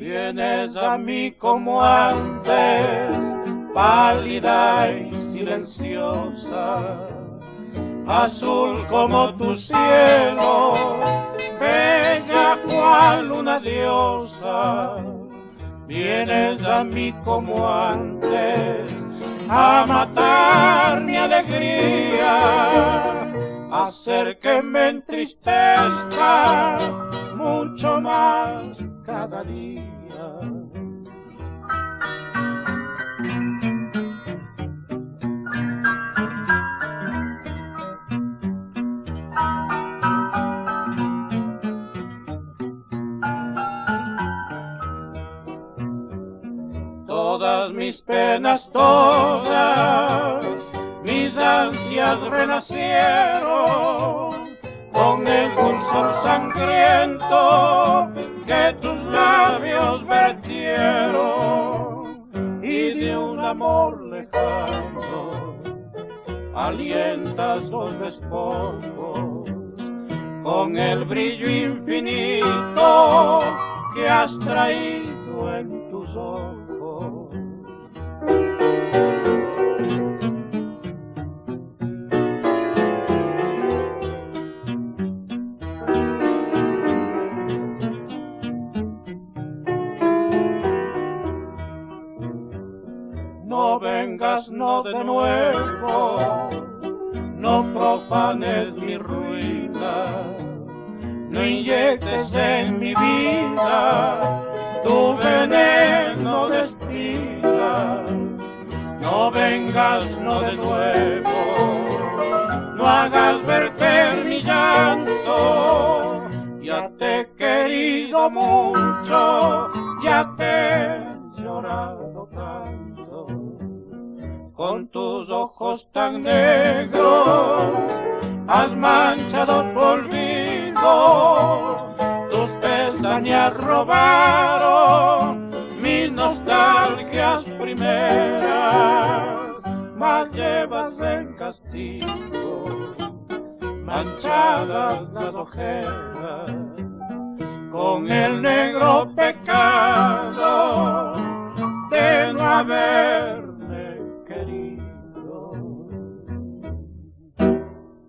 Vienes a mí como antes, pálida y silenciosa, azul como tu cielo, bella cual una diosa. Vienes a mí como antes, a matar mi alegría, a hacer que me entristezca mucho más cada día. Todas mis penas, todas mis ansias renacieron con el dulzor sangriento que tus labios vertieron, y de un amor lejano alientas los despojos con el brillo infinito que has traído en tus ojos. No vengas, no de nuevo, no profanes mi ruina, no inyectes en mi vida tu veneno de espina. No vengas, no de nuevo, no hagas verter mi llanto. Ya te he querido mucho, ya te he llorado tanto. Con tus ojos tan negros has manchado polvido, tus pestañas robaron mis nostalgias primeras, mas llevas en castigo manchadas las ojeras con el negro pecado de no haber